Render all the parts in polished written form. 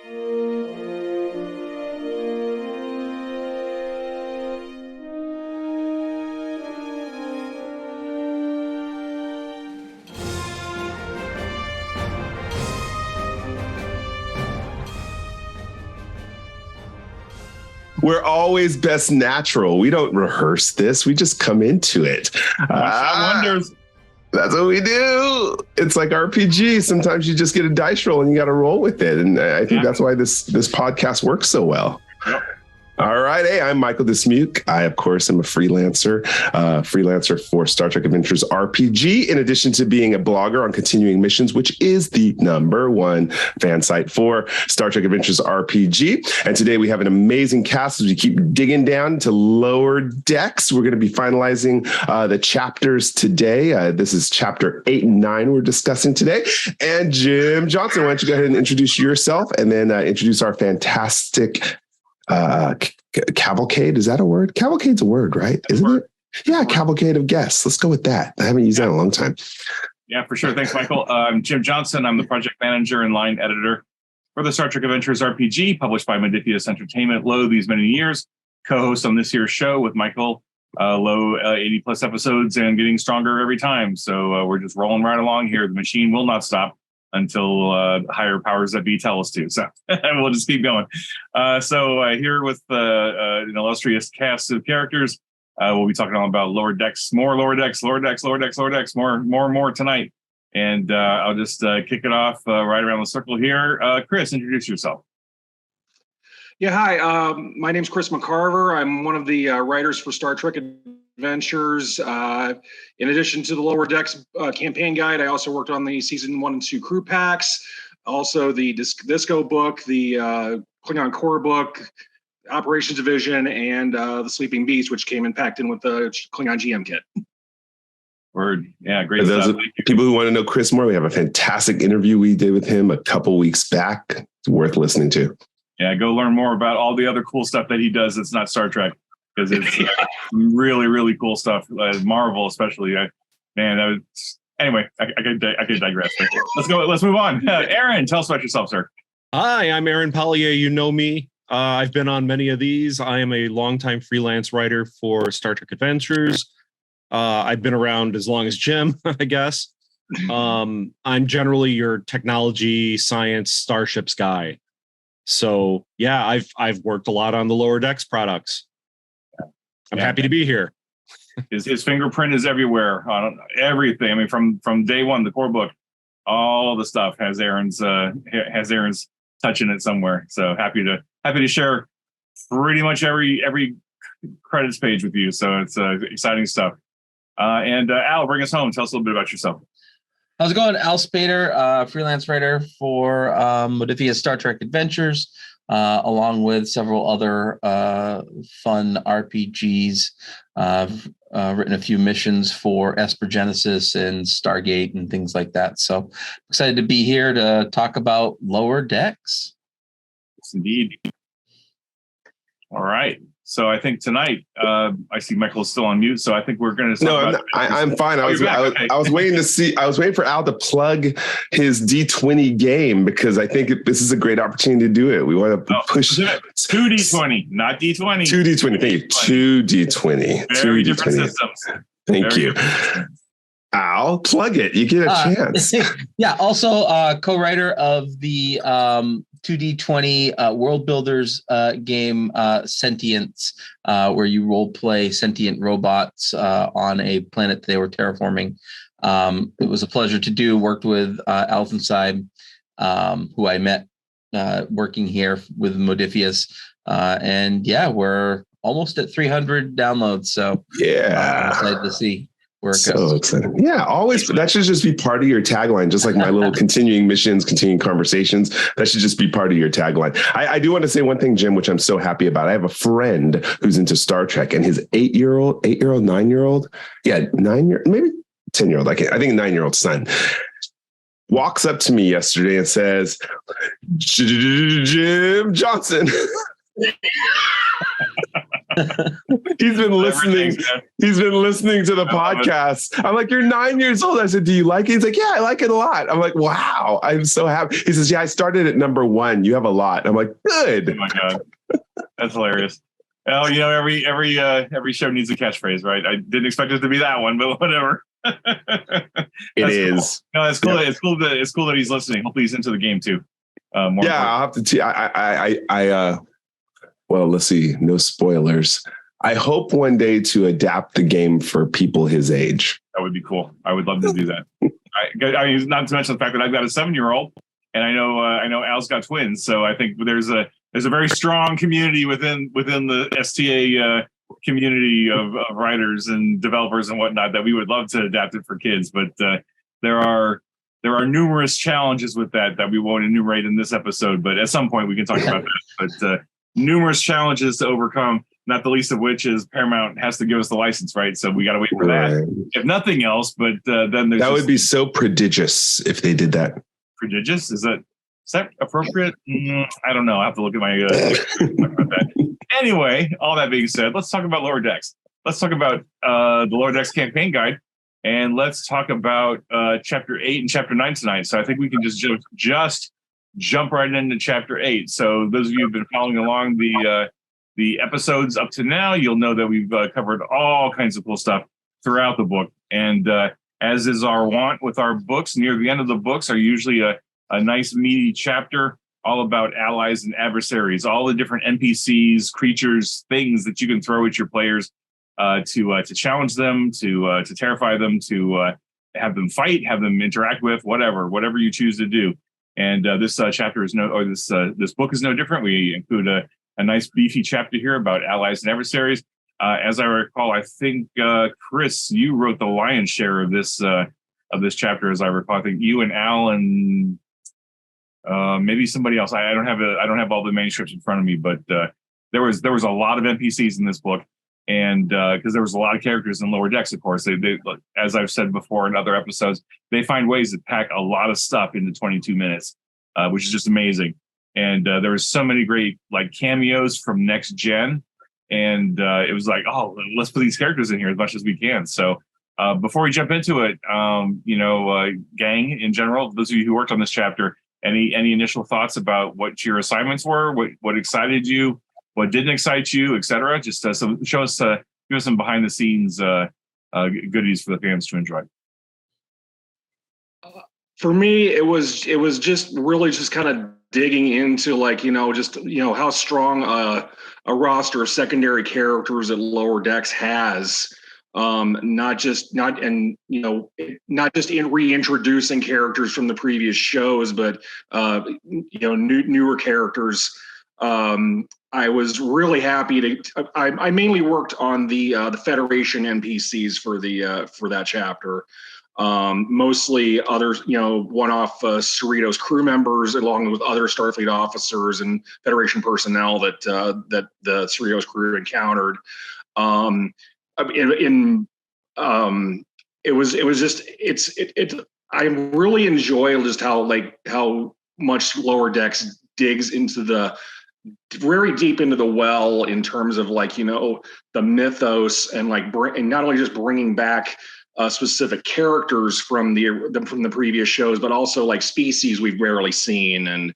We're always best natural. We don't rehearse this. We just come into it. Wonders. That's what we do. It's like RPG. Sometimes you just get a dice roll and you got to roll with it. And I think that's why this podcast works so well. Yep. All right. Hey, I'm Michael Dismuke. I, of course, am a freelancer for Star Trek Adventures RPG, in addition to being a blogger on Continuing Missions, which is the #1 fan site for Star Trek Adventures RPG. And today we have an amazing cast as we keep digging down to Lower Decks. We're going to be finalizing the chapters today. This is chapter 8 and 9 we're discussing today. And Jim Johnson, why don't you go ahead and introduce yourself and then introduce our fantastic cavalcade. Is that a word? Cavalcade's a word, right? Isn't it? Yeah, cavalcade of guests. Let's go with that. I haven't used that in a long time. Yeah, for sure. Thanks, Michael. I'm Jim Johnson. I'm the project manager and line editor for the Star Trek Adventures RPG, published by Modiphius Entertainment. Low these many years. Co-host on this year's show with Michael. Low 80 plus episodes and getting stronger every time. So we're just rolling right along here. The machine will not stop until higher powers that be tell us to. So we'll just keep going. So here with an illustrious cast of characters, we'll be talking all about Lower Decks, more Lower Decks, Lower Decks, Lower Decks, Lower Decks, more tonight. And I'll just kick it off right around the circle here. Chris, introduce yourself. Yeah, hi. My name's Chris McCarver. I'm one of the writers for Star Trek Adventures. In addition to the Lower Decks campaign guide, I also worked on the season 1 and 2 crew packs, also the Disco book, the Klingon core book, Operations Division, and the Sleeping Beast, which came and packed in with the Klingon GM kit. Word. Yeah, great stuff. People who want to know Chris more, we have a fantastic interview we did with him a couple weeks back. It's worth listening to. Yeah, go learn more about all the other cool stuff that he does that's not Star Trek, because it's really, really cool stuff. Marvel, especially. Anyway, I could digress. Let's go. Let's move on. Aaron, tell us about yourself, sir. Hi, I'm Aaron Pallier. You know me. I've been on many of these. I am a longtime freelance writer for Star Trek Adventures. I've been around as long as Jim, I guess. I'm generally your technology, science, starships guy. So yeah, I've worked a lot on the Lower Decks products. I'm happy to be here. His fingerprint is everywhere on everything. I mean, from day one, the core book, all the stuff has Aaron's touch in it somewhere. So happy to share pretty much every credits page with you. So it's exciting stuff. And Al, bring us home. Tell us a little bit about yourself. How's it going? Al Spader, freelance writer for Modiphius Star Trek Adventures, along with several other fun RPGs. I've written a few missions for Esper Genesis and Stargate and things like that. So excited to be here to talk about Lower Decks. Yes, indeed. All right. So I think tonight, I see Michael is still on mute. So I think we're going to. No, I'm fine. I was waiting to see. I was waiting for Al to plug his D20 game because I think this is a great opportunity to do it. We want to push 2D20, not D20. 2D20. Thank you. 2D20. Very different systems. Thank you. Al, plug it. You get a chance. Yeah. Also, co-writer of the 2D20 World Builders game Sentience, where you role play sentient robots on a planet they were terraforming. It was a pleasure to do. Worked with Alphonside, who I met working here with Modiphius. And yeah, we're almost at 300 downloads. So yeah, I'm excited to see. So exciting. Yeah, always. That should just be part of your tagline, just like my little continuing missions, continuing conversations. That should just be part of your tagline. I do want to say one thing, Jim, which I'm so happy about. I have a friend who's into Star Trek, and his 9-year-old, maybe 10-year-old, I think 9-year-old son walks up to me yesterday and says, "Jim Johnson." He's been listening. Everything's good. He's been listening to the I love it. podcast. I'm like, you're 9 years old. I said, do you like it? He's like, yeah, I like it a lot. I'm like, wow, I'm so happy. He says, yeah, I started at number 1. You have a lot. I'm like, Oh good. my god, that's hilarious. Well, you know, every show needs a catchphrase, right? I didn't expect it to be that one, but whatever. It is. Cool. No, it's cool. Yep. It's cool that he's listening. Hopefully, he's into the game too. More Yeah, I'll have to. Well, let's see. No spoilers. I hope one day to adapt the game for people his age. that would be cool. I would love to do that. I mean, not to mention the fact that I've got a 7-year-old, and I know Al's got twins. So I think there's a very strong community within the STA community of writers and developers and whatnot that we would love to adapt it for kids. But there are numerous challenges with that we won't enumerate in this episode. But at some point we can talk about that. But numerous challenges to overcome. Not the least of which is Paramount has to give us the license, right? So we got to wait for that, if nothing else. But then there's that would be so prodigious if they did that. prodigious. Is that appropriate? I don't know. I have to look at my. About that. Anyway, all that being said, let's talk about Lower Decks. Let's talk about the Lower Decks campaign guide, and let's talk about Chapter 8 and Chapter 9 tonight. So I think we can just jump right into Chapter 8. So those of you who've been following along the episodes up to now, you'll know that we've covered all kinds of cool stuff throughout the book. And as is our wont with our books, near the end of the books are usually a nice meaty chapter all about allies and adversaries, all the different NPCs, creatures, things that you can throw at your players to challenge them, to terrify them, to have them fight, have them interact with, whatever you choose to do. And this chapter is this book is no different. We include a nice beefy chapter here about allies and adversaries. As I recall, I think Chris, you wrote the lion's share of this chapter. As I recall, I think you and Al and maybe somebody else. I don't have all the manuscripts in front of me, but there was a lot of NPCs in this book, and because there was a lot of characters in Lower Decks, of course. They as I've said before in other episodes, they find ways to pack a lot of stuff into 22 minutes, which is just amazing. And there was so many great like cameos from Next Gen, and it was like, oh, let's put these characters in here as much as we can. So before we jump into it, gang in general, those of you who worked on this chapter, any initial thoughts about what your assignments were, what excited you, what didn't excite you, etc. Just give us some behind the scenes goodies for the fans to enjoy. For me, it was just really just kind of digging into like, how strong a roster of secondary characters that Lower Decks has. Not just in reintroducing characters from the previous shows, but newer characters. I was really happy I mainly worked on the Federation NPCs for that chapter. Mostly others, one-off Cerritos crew members, along with other Starfleet officers and Federation personnel that the Cerritos crew encountered. I really enjoy just how much Lower Decks digs into very deep into the well in terms of the mythos and and not only just bringing back specific characters from the previous shows, but also species we've rarely seen. And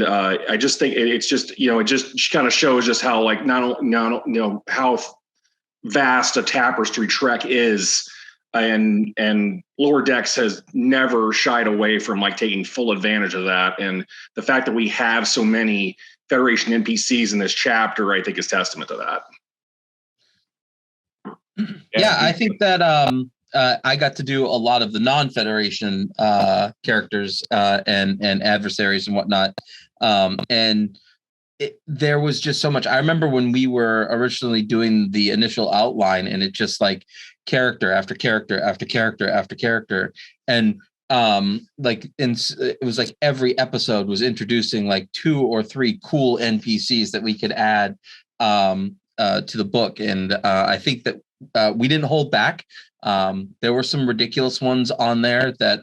I just think it's just, it just kind of shows just how how vast a tapestry trek is. And Lower Decks has never shied away from taking full advantage of that. And the fact that we have so many Federation NPCs in this chapter, I think is testament to that. Yeah, I think that I got to do a lot of the non-Federation characters and adversaries and whatnot. There was just so much. I remember when we were originally doing the initial outline, and it just character after character after character after character. And it was every episode was introducing 2 or 3 cool NPCs that we could add to the book. And I think that we didn't hold back. There were some ridiculous ones on there that,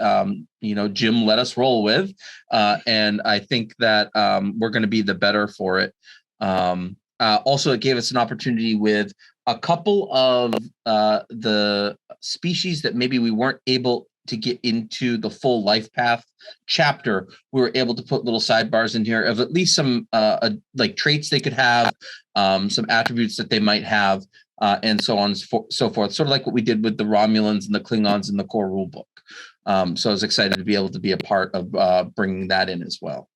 Jim let us roll with. And I think that we're going to be the better for it. Also, it gave us an opportunity with a couple of the species that maybe we weren't able to get into the full life path chapter. We were able to put little sidebars in here of at least some like traits they could have, some attributes that they might have, and so on and so forth. Sort of like what we did with the Romulans and the Klingons in the core rulebook. So I was excited to be able to be a part of bringing that in as well.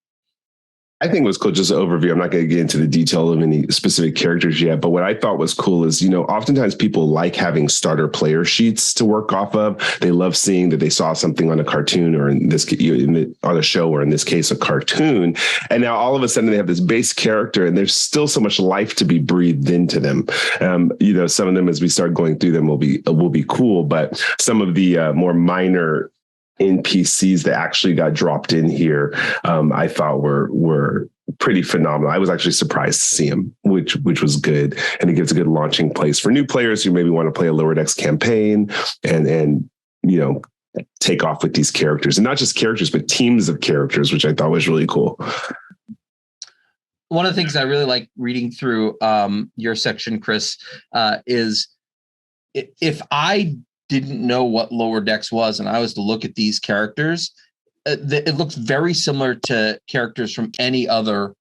I think it was cool, just an overview. I'm not going to get into the detail of any specific characters yet, but what I thought was cool is, oftentimes people like having starter player sheets to work off of. They love seeing that they saw something on a cartoon or on a show, or in this case, a cartoon. And now all of a sudden they have this base character and there's still so much life to be breathed into them. Some of them, as we start going through them, will be cool, but some of the more minor NPCs that actually got dropped in here, I thought were pretty phenomenal. I was actually surprised to see them, which was good, and it gives a good launching place for new players who maybe want to play a Lower Decks campaign and take off with these characters, and not just characters, but teams of characters, which I thought was really cool. One of the things I really like reading through your section, Chris, is if I didn't know what Lower Decks was and I was to look at these characters, it looks very similar to characters from any other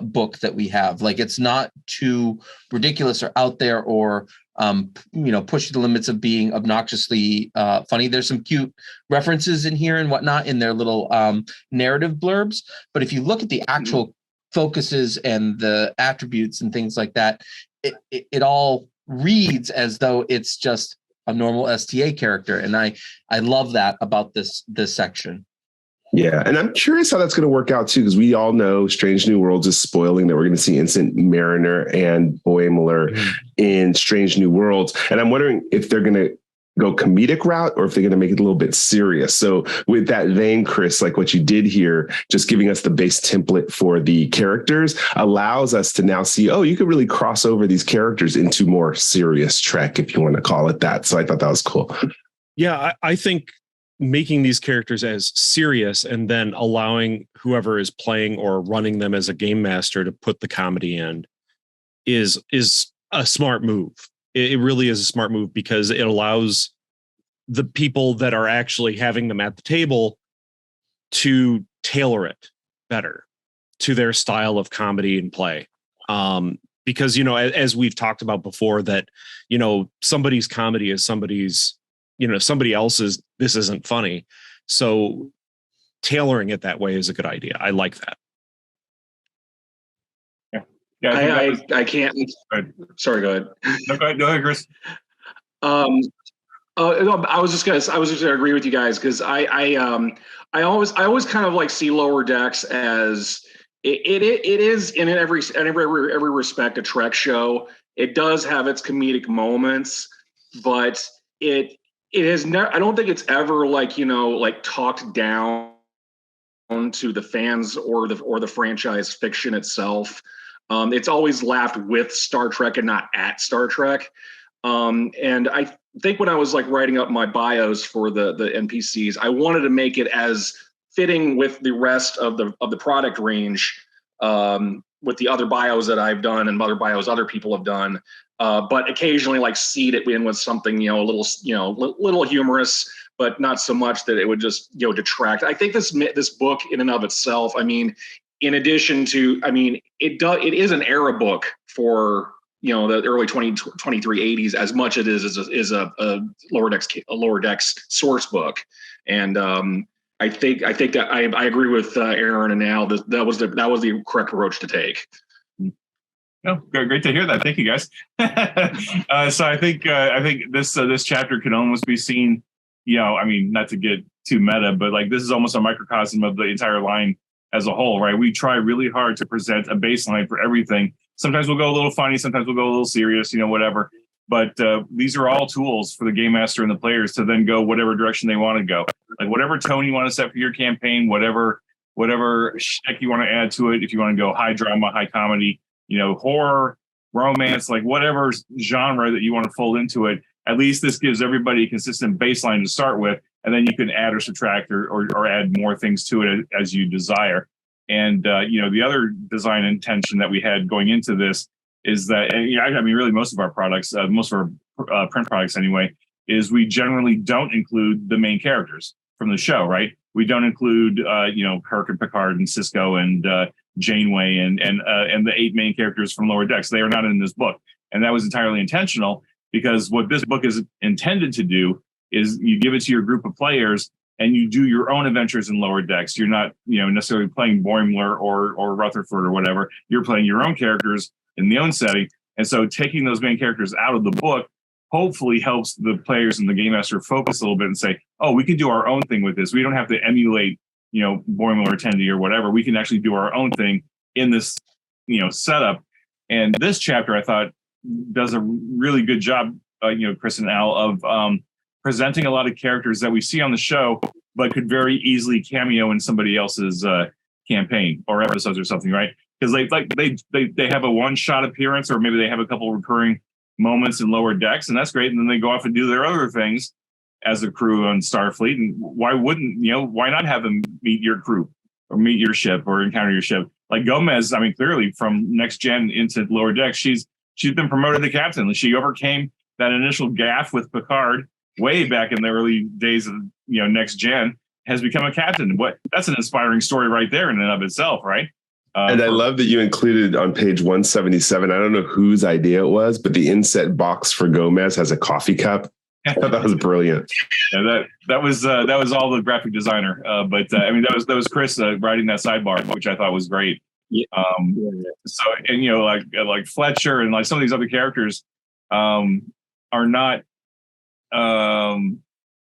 book that we have. Like, it's not too ridiculous or out there or push the limits of being obnoxiously funny. There's some cute references in here and whatnot in their little narrative blurbs, but if you look at the actual focuses and the attributes and things like that, it all reads as though it's just a normal STA character, and I love that about this section. Yeah, and I'm curious how that's going to work out too, because we all know Strange New Worlds is spoiling that we're going to see Instant Mariner and Boimler in Strange New Worlds, and I'm wondering if they're going to go comedic route or if they're going to make it a little bit serious. So with that vein, Chris, like what you did here, just giving us the base template for the characters allows us to now see, you could really cross over these characters into more serious Trek, if you want to call it that. So I thought that was cool. Yeah, I think making these characters as serious and then allowing whoever is playing or running them as a game master to put the comedy in is a smart move. It really is a smart move, because it allows the people that are actually having them at the table to tailor it better to their style of comedy and play. Because, as we've talked about before, that, somebody's comedy is somebody's, somebody else's, this isn't funny. So tailoring it that way is a good idea. I like that. Yeah, I can't. Sorry, go ahead. No, go ahead, Chris. I was just gonna agree with you guys, because I always kind of like see Lower Decks as it is in every respect a Trek show. It does have its comedic moments, but it has never. I don't think it's ever like talked down to the fans or the franchise fiction itself. It's always laughed with Star Trek and not at Star Trek. And I think when I was writing up my bios for the NPCs, I wanted to make it as fitting with the rest of the product range, with the other bios that I've done and other bios other people have done. But occasionally seed it in with something, a little humorous, but not so much that it would just, detract. I think this book in and of itself, in addition to, it is an era book for, the early 23 80s, as much as it is a Lower Decks source book. And I think that I agree with Aaron and Al that was the correct approach to take. Oh, great to hear that. Thank you, guys. So I think this chapter can almost be seen, not to get too meta, but this is almost a microcosm of the entire line as a whole, right? We try really hard to present a baseline for everything. Sometimes we'll go a little funny, sometimes we'll go a little serious, whatever. But these are all tools for the game master and the players to then go whatever direction they want to go. Whatever tone you want to set for your campaign, whatever shtick you want to add to it. If you want to go high drama, high comedy, horror, romance, whatever genre that you want to fold into it. At least this gives everybody a consistent baseline to start with, and then you can add or subtract or add more things to it as you desire. And the other design intention that we had going into this is that, I mean, really most of our products, most of our print products anyway, is we generally don't include the main characters from the show, right? We don't include, Kirk and Picard and Cisco and Janeway and the 8 main characters from Lower Decks. They are not in this book, and that was entirely intentional because what this book is intended to do is you give it to your group of players and you do your own adventures in Lower Decks. You're not, necessarily playing Boimler or Rutherford or whatever. You're playing your own characters in the own setting, and so taking those main characters out of the book hopefully helps the players and the game master focus a little bit and say, oh, we can do our own thing with this. We don't have to emulate, Boimler or Tendi or whatever. We can actually do our own thing in this, setup. And this chapter, I thought, does a really good job, Chris and Al, of presenting a lot of characters that we see on the show, but could very easily cameo in somebody else's campaign or episodes or something, right? Because they have a one-shot appearance, or maybe they have a couple recurring moments in Lower Decks, and that's great. And then they go off and do their other things as a crew on Starfleet. And why wouldn't, why not have them meet your crew or meet your ship or encounter your ship? Like Gomez, I mean, clearly from Next Gen into Lower Decks, she's been promoted to captain. She overcame that initial gaffe with Picard way back in the early days of, Next Gen, has become a captain. That's an inspiring story right there in and of itself, right? And I love that you included on page 177, I don't know whose idea it was, but the inset box for Gomez has a coffee cup. I thought that was brilliant. Yeah, that was all the graphic designer. But I mean, that was Chris writing that sidebar, which I thought was great. Yeah. So, and like Fletcher and like some of these other characters are not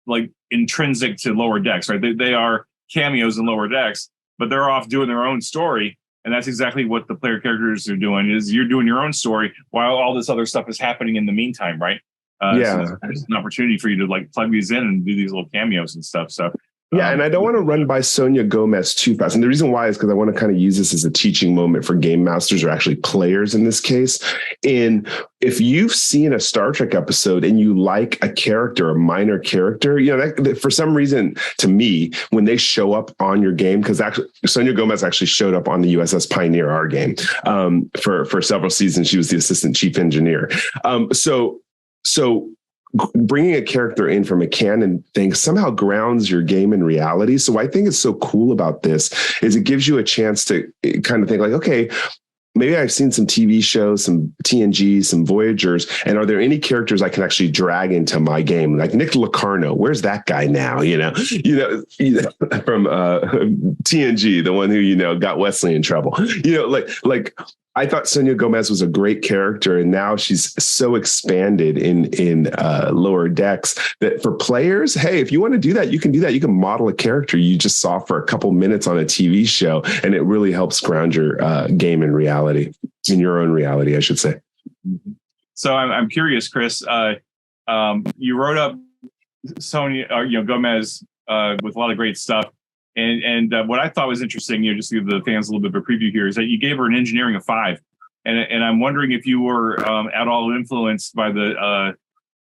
like intrinsic to Lower Decks, right? They are cameos in Lower Decks, but they're off doing their own story. And that's exactly what the player characters are doing, is you're doing your own story while all this other stuff is happening in the meantime, right? So there's an opportunity for you to like plug these in and do these little cameos and stuff. So and I don't want to run by Sonia Gomez too fast. And the reason why is because I want to kind of use this as a teaching moment for game masters, or actually players in this case. And if you've seen a Star Trek episode and you like a character, a minor character, that for some reason, to me, when they show up on your game, because actually Sonia Gomez actually showed up on the USS Pioneer, our game, for several seasons. She was the assistant chief engineer. So bringing a character in from a canon thing somehow grounds your game in reality. So I think it's so cool about this is it gives you a chance to kind of think like, okay, maybe I've seen some TV shows, some TNG, some Voyagers, and are there any characters I can actually drag into my game? Like Nick Locarno, where's that guy now? From TNG, the one who, got Wesley in trouble, like I thought Sonia Gomez was a great character, and now she's so expanded in Lower Decks that for players, hey, if you want to do that, you can do that. You can model a character you just saw for a couple minutes on a TV show, and it really helps ground your game in reality, in your own reality, I should say. So I'm curious, Chris. You wrote up Sonia, Gomez with a lot of great stuff. And what I thought was interesting, just to give the fans a little bit of a preview here, is that you gave her an engineering of 5. And I'm wondering if you were at all influenced by the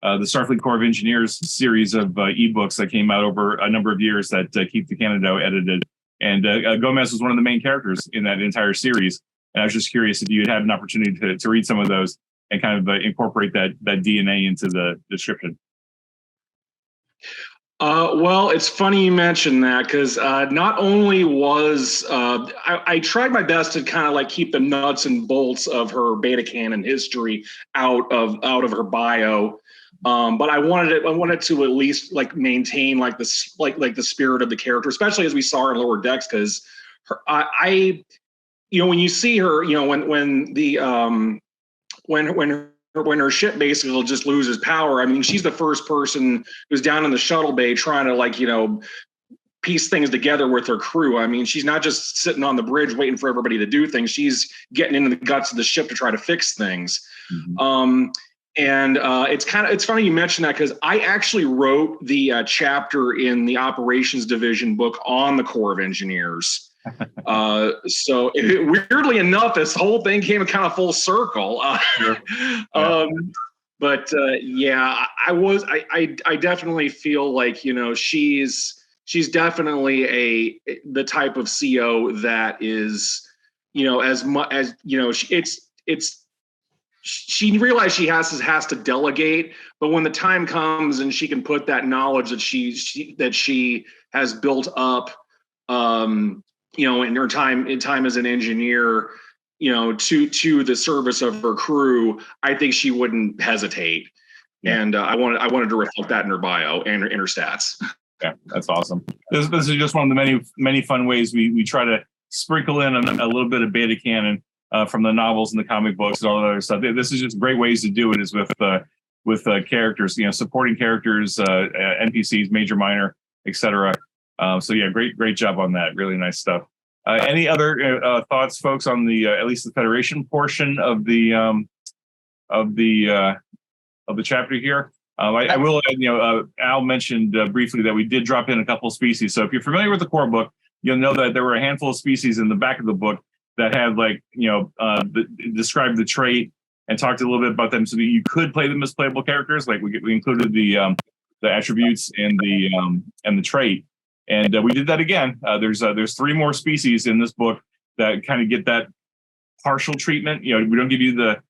Starfleet Corps of Engineers series of ebooks that came out over a number of years that Keith DeCanado edited. And Gomez was one of the main characters in that entire series. And I was just curious if you had an opportunity to read some of those and kind of incorporate that DNA into the description. Well, it's funny you mentioned that, because not only was I tried my best to kind of like keep the nuts and bolts of her beta canon history out of her bio, but I wanted to at least like maintain like the spirit of the character, especially as we saw her in Lower Decks, because when you see her, when her ship basically will just loses power. I mean, she's the first person who's down in the shuttle bay trying to piece things together with her crew. I mean, she's not just sitting on the bridge waiting for everybody to do things. She's getting into the guts of the ship to try to fix things. Mm-hmm. It's funny you mentioned that, because I actually wrote the chapter in the operations division book on the Corps of Engineers. So weirdly enough, this whole thing came kind of full circle. Sure. I definitely feel like, she's she's definitely the type of CO that is, as much as she realized she has to delegate, but when the time comes and she can put that knowledge that she has built up, in her time as an engineer, to the service of her crew, I think she wouldn't hesitate. Yeah. And I wanted to reflect that in her bio and in her stats. Yeah, that's awesome. This is just one of the many fun ways we try to sprinkle in a little bit of beta canon from the novels and the comic books and all that other stuff. This is just great ways to do it, is with characters, supporting characters, NPCs, major, minor, etc. So yeah, great job on that. Really nice stuff. Any other thoughts, folks, on the at least the Federation portion of the chapter here? I will add, Al mentioned briefly that we did drop in a couple of species. So if you're familiar with the core book, you'll know that there were a handful of species in the back of the book that had described the trait and talked a little bit about them, so that you could play them as playable characters. Like we included the attributes and the trait, and we did that again. There's 3 more species in this book that kind of get that partial treatment. We don't give you the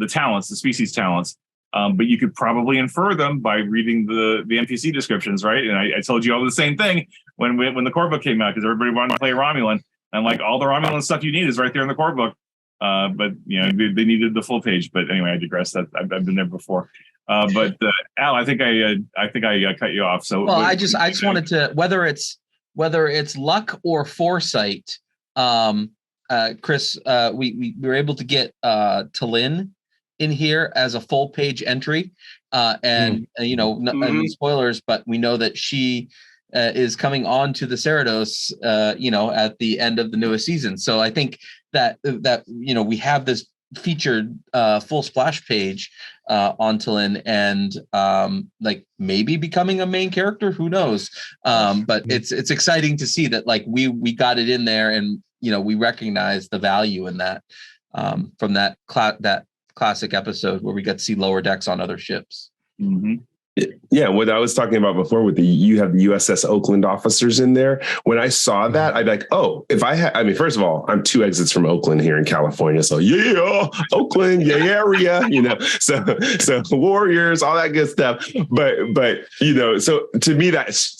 talents, the species talents, but you could probably infer them by reading the NPC descriptions, right? And I told you all the same thing when the core book came out, because everybody wanted to play Romulan, and like, all the Romulan stuff you need is right there in the core book. But they needed the full page. But anyway, I digress. That I've been there before. But Al, I think I cut you off. So I just wanted to, whether it's luck or foresight, Chris, we were able to get T'Lyn in here as a full page entry, and no spoilers, but we know that she is coming on to the Cerritos, at the end of the newest season. So I think that we have this featured full splash page on T'Lyn, and maybe becoming a main character, who knows? But it's exciting to see that we got it in there, and we recognize the value in that from that classic episode where we got to see lower decks on other ships. Mm-hmm. Yeah, what I was talking about before with you have the USS Oakland officers in there. When I saw that, I'd be like, oh, first of all, I'm 2 exits from Oakland here in California. So yeah, Oakland, yeah, area, so Warriors, all that good stuff. But so to me, that's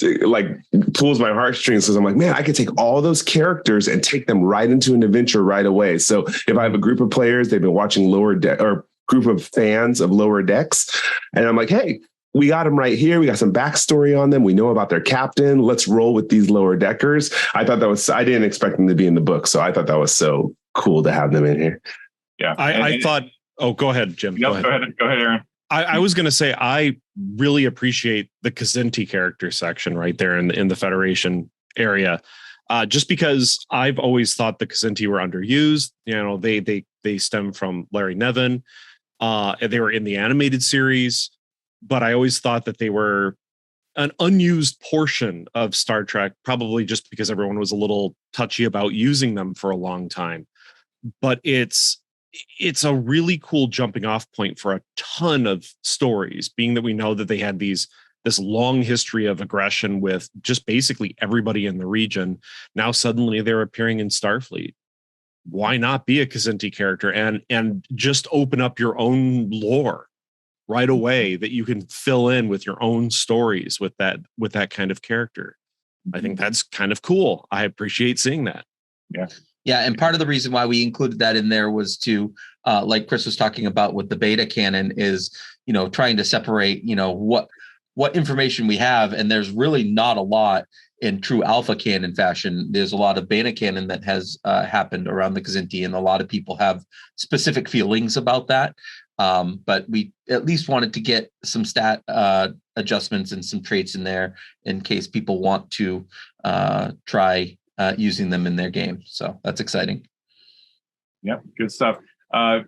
pulls my heartstrings, because I'm like, man, I could take all those characters and take them right into an adventure right away. So if I have a group of players, they've been watching Lower Deck, or group of fans of Lower Decks, and I'm like, hey, we got them right here. We got some backstory on them. We know about their captain. Let's roll with these lower deckers. I didn't expect them to be in the book, so I thought that was so cool to have them in here. Yeah. I thought, go ahead, Jim. Go ahead, Aaron. I was going to say, I really appreciate the Kzinti character section right there in the Federation area. Just because I've always thought the Kzinti were underused. They stem from Larry Nevin. They were in the animated series, but I always thought that they were an unused portion of Star Trek, probably just because everyone was a little touchy about using them for a long time. But it's a really cool jumping off point for a ton of stories, being that we know that they had this long history of aggression with just basically everybody in the region. Now suddenly they're appearing in Starfleet. Why not be a Kzinti character and just open up your own lore right away that you can fill in with your own stories with that kind of character? I think that's kind of cool. I appreciate seeing that. Yeah. And part of the reason why we included that in there was to, like Chris was talking about with the beta canon, is, trying to separate, what information we have. And there's really not a lot in true alpha canon fashion. There's a lot of beta canon that has happened around the Kzinti, and a lot of people have specific feelings about that. But we at least wanted to get some stat adjustments and some traits in there in case people want to try using them in their game. So that's exciting. Yep, good stuff. I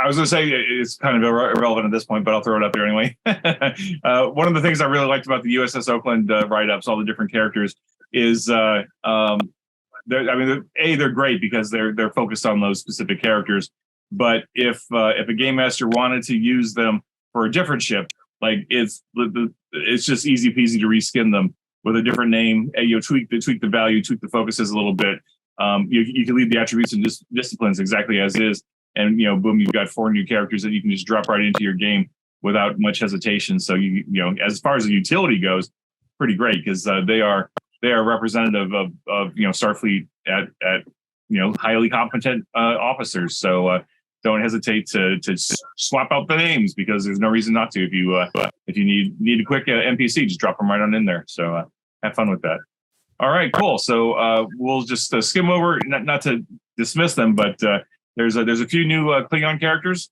was going to say it's kind of irrelevant at this point, but I'll throw it up there anyway. One of the things I really liked about the USS Oakland write-ups, all the different characters, is they're great because they're focused on those specific characters. But if a game master wanted to use them for a different ship, Like it's just easy peasy to reskin them with a different name. Tweak the value, tweak the focuses a little bit. You can leave the attributes and disciplines exactly as is, and boom, you've got 4 new characters that you can just drop right into your game without much hesitation. So as far as the utility goes, pretty great, because they are representative of Starfleet at highly competent officers. So don't hesitate to swap out the names, because there's no reason not to. If you need a quick NPC, just drop them right on in there. So have fun with that. All right, cool. So we'll just skim over, not to dismiss them, but there's a few new Klingon characters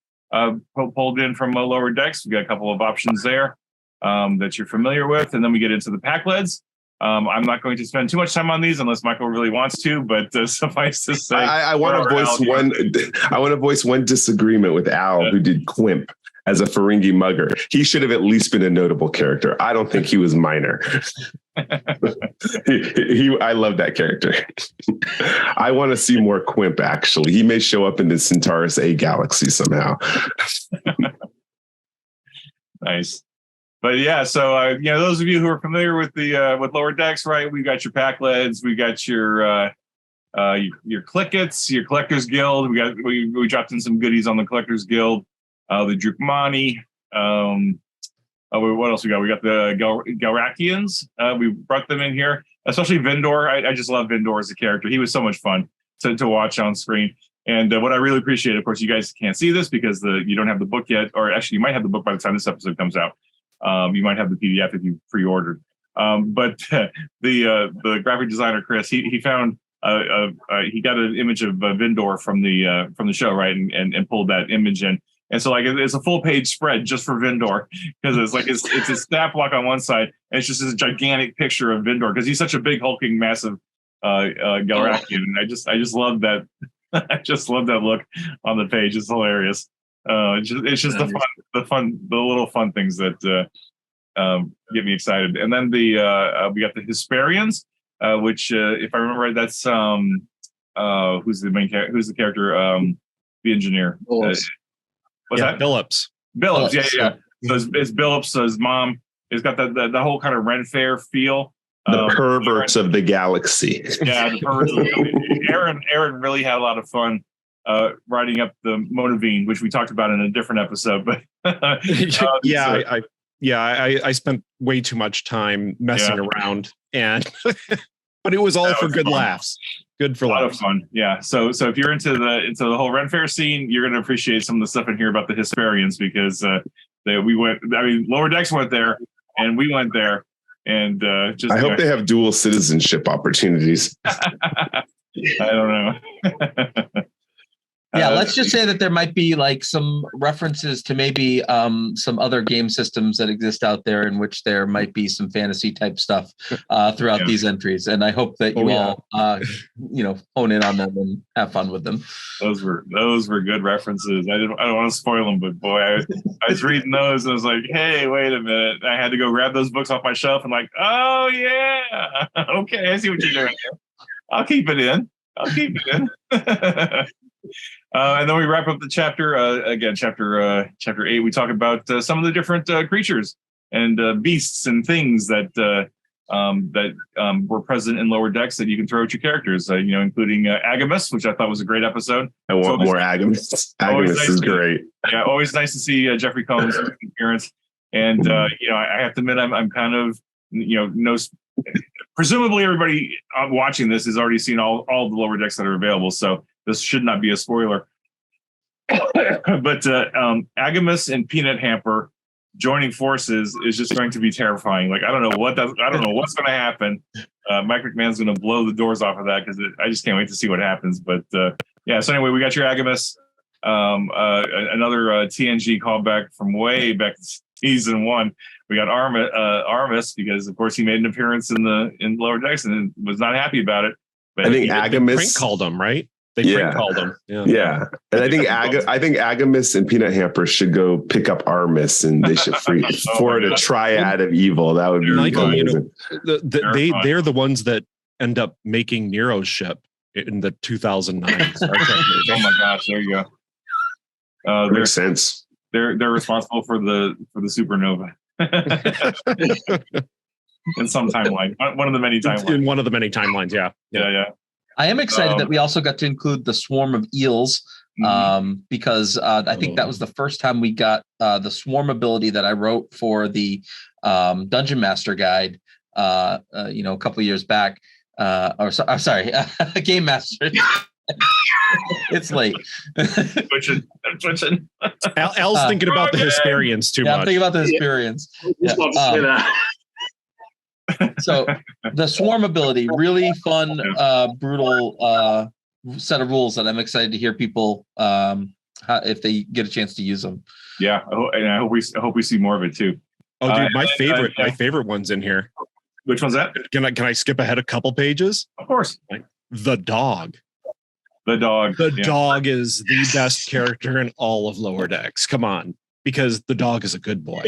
pulled in from Lower Decks. We got a couple of options there that you're familiar with, and then we get into the Pakleds. I'm not going to spend too much time on these unless Michael really wants to, but suffice to say, I want to voice one. I want to voice one disagreement with Al, who did Quimp as a Ferengi mugger. He should have at least been a notable character. I don't think he was minor. I love that character. I want to see more Quimp, actually. He may show up in the Centaurus A galaxy somehow. Nice. But yeah, so those of you who are familiar with the with Lower Decks, right? We got your Pakleds, we got your Clickets, your Collectors Guild. We dropped in some goodies on the Collectors Guild. The Drukmani. What else we got? We got the Galrakians. We brought them in here, especially Vindor. I just love Vindor as a character. He was so much fun to watch on screen. And what I really appreciate, of course, you guys can't see this because you don't have the book yet, or actually you might have the book by the time this episode comes out. You might have the PDF if you pre-ordered. But the graphic designer Chris, he found he got an image of Vindor from the show, right, and pulled that image in. And so it's a full page spread just for Vindor, because it's a stat block on one side, and it's just this gigantic picture of Vindor because he's such a big hulking massive Galrakian. And I just love that. I just love that look on the page. It's hilarious. It's just the little fun things that get me excited. And then we got the Hesperians, which if I remember right, that's who's the character, the engineer. Billups. Billups, yeah. So it's Billups. So his mom. It's got the whole kind of Ren Fair feel. The perverts of the galaxy. Yeah, the perverts of the galaxy. Aaron really had a lot of fun writing up the Monavine, which we talked about in a different episode. But I spent way too much time messing around, and but it was all for good laughs. Good for a lot laughs. of fun. Yeah. So if you're into the whole Ren Fair scene, you're going to appreciate some of the stuff in here about the Hesperians, because Lower Decks went there and we went there, and I hope they have dual citizenship opportunities. I don't know. Yeah, let's just say that there might be some references to maybe some other game systems that exist out there in which there might be some fantasy type stuff throughout these entries. And I hope that you all hone in on them and have fun with them. Those were good references. I don't want to spoil them, but boy, I was reading those and I was like, hey, wait a minute. I had to go grab those books off my shelf and oh yeah, okay, I see what you're doing here. I'll keep it in. And then we wrap up the chapter chapter 8. We talk about some of the different creatures and beasts and things that were present in Lower Decks that you can throw at your characters. Including Agamus, which I thought was a great episode. I want more Agamus. Agamus is great. Yeah, always nice to see Jeffrey Combs' appearance. And I have to admit, I'm kind of presumably everybody watching this has already seen all the Lower Decks that are available, so this should not be a spoiler. But Agamus and Peanut Hamper joining forces is just going to be terrifying. I don't know what's going to happen. Mike McMahon's going to blow the doors off of that, because I just can't wait to see what happens. But so anyway, we got your Agamus, another TNG callback from way back to season 1. We got Armus, because of course he made an appearance in Lower Decks and was not happy about it. But I think Agamus prank called him, right? They prank called him. Yeah. And I think Agamus and Peanut Hamper should go pick up Armus, and they should forward a triad of evil. That would be amazing. They're the ones that end up making Nero's ship in the 2009 Star Trek movie. Oh my gosh, there you go. Makes sense. they're responsible for the supernova in some timeline, one of the many timelines. In one of the many timelines, yeah. Yeah. I am excited that we also got to include the swarm of eels, because I think that was the first time we got the swarm ability that I wrote for the Dungeon Master Guide, a couple of years back. I'm sorry, Game Master. It's late. Twitching. Al's thinking about the Hesperians too much. I'm thinking about the Hesperians. So the swarm ability, really fun, brutal set of rules that I'm excited to hear people if they get a chance to use them. Yeah, and I hope we see more of it too. Oh, dude, my favorite one's in here. Which one's that? Can I skip ahead a couple pages? Of course. The dog. The dog. The dog is the best character in all of Lower Decks. Come on, because the dog is a good boy.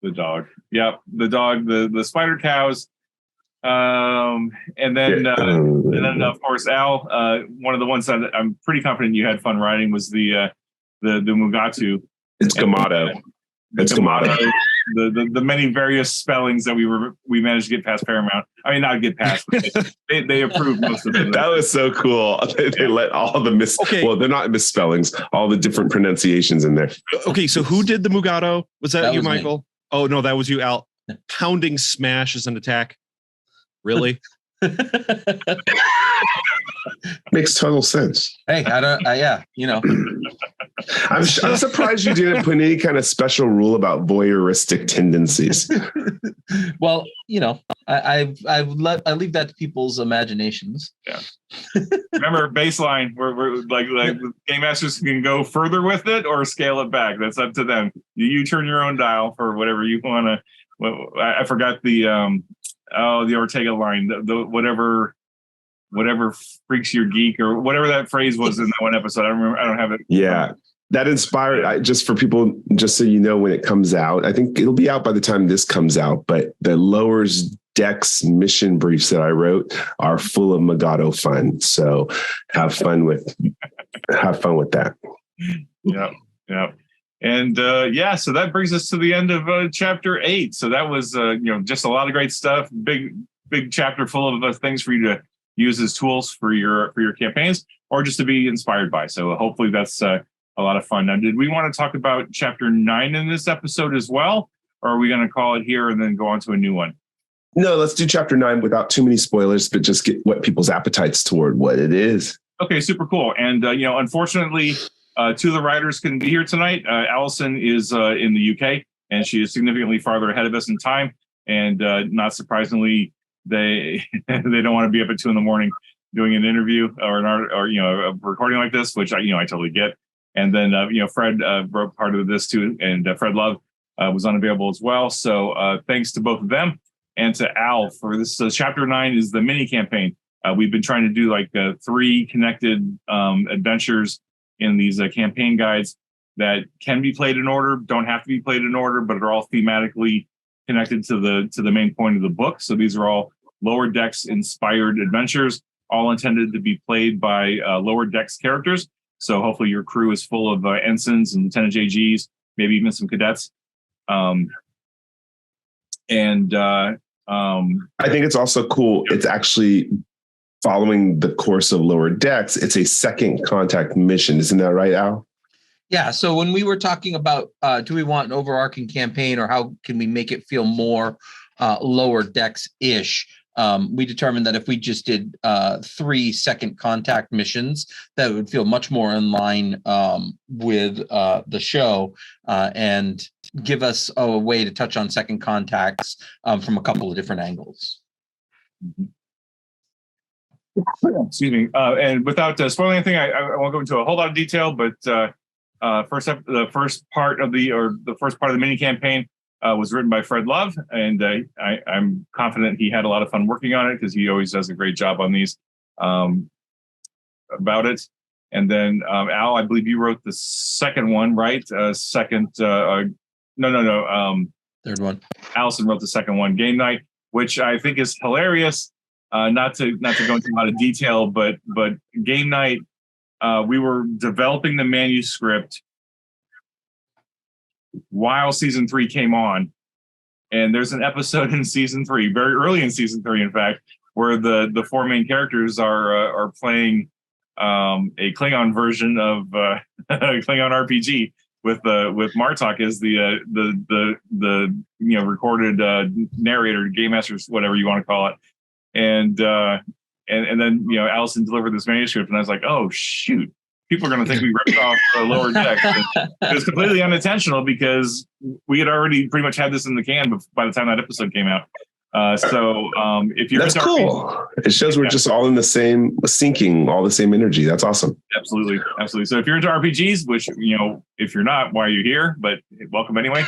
The dog. Yep. The dog, the spider cows. And then of course, Al, one of the ones that I'm pretty confident you had fun writing was the Mugatu. It's Gamato. It's Gamato. The many various spellings that we managed to get past Paramount. I mean, not get past. They approved most of them. That was so cool. They let all the well, they're not misspellings, all the different pronunciations in there. Okay, so who did the Mugato? Was that you, was Michael? Me. Oh no, that was you, Al. Pounding smash as an attack. Really? Makes total sense. Hey, I'm surprised you didn't put any kind of special rule about voyeuristic tendencies. Well, I leave that to people's imaginations. Yeah. Remember, baseline. We're like game masters can go further with it or scale it back. That's up to them. You turn your own dial for whatever you want to. I forgot the Ortega line. The whatever freaks your geek or whatever that phrase was in that one episode. I remember. I don't have it. Yeah. That inspired, just for people, just so you know, when it comes out, I think it'll be out by the time this comes out, but the Lower Decks mission briefs that I wrote are full of Mugato fun. So have fun with that. Yeah. And so that brings us to the end of chapter 8. So that was just a lot of great stuff. Big chapter full of things for you to use as tools for your campaigns or just to be inspired by. So hopefully that's a lot of fun. Now, did we want to talk about chapter 9 in this episode as well? Or are we going to call it here and then go on to a new one? No, let's do chapter 9 without too many spoilers, but just get what people's appetites toward what it is. Okay, super cool. And, unfortunately, two of the writers couldn't be here tonight. Allison is in the UK, and she is significantly farther ahead of us in time. And not surprisingly, they don't want to be up at 2 a.m. doing an interview or a recording like this, which I totally get. And then Fred wrote part of this too, and Fred Love was unavailable as well. So thanks to both of them and to Al for this. So chapter 9 is the mini campaign. We've been trying to do 3 connected adventures in these campaign guides that can be played in order, don't have to be played in order, but are all thematically connected to the main point of the book. So these are all Lower Decks inspired adventures, all intended to be played by Lower Decks characters. So hopefully your crew is full of ensigns and lieutenant JGs, maybe even some cadets. I think it's also cool. It's actually following the course of Lower Decks. It's a second contact mission. Isn't that right, Al? Yeah. So when we were talking about, do we want an overarching campaign or how can we make it feel more Lower Decks-ish? We determined that if we just did 3 second contact missions, that would feel much more in line with the show and give us a way to touch on second contacts from a couple of different angles. Excuse me. And without spoiling anything, I won't go into a whole lot of detail, but the first part of the mini campaign was written by Fred Love, and I'm confident he had a lot of fun working on it because he always does a great job on these about it. And then Al, I believe you wrote the second one, right? Third one. Allison wrote the second one, Game Night, which I think is hilarious. Not to go into a lot of detail, but Game Night we were developing the manuscript while season 3 came on. And there's an episode in season 3, very early in season 3, in fact, where the 4 main characters are playing a Klingon version of Klingon RPG with Martok as the recorded narrator, game master, whatever you want to call it, and then Allison delivered this manuscript, and I was like, oh shoot, people are going to think we ripped off Lower Decks. It was completely unintentional because we had already pretty much had this in the can by the time that episode came out. If you're that's cool. It shows we're just all in the same syncing, all the same energy. That's awesome. Absolutely. So if you're into RPGs, which if you're not, why are you here? But welcome anyway.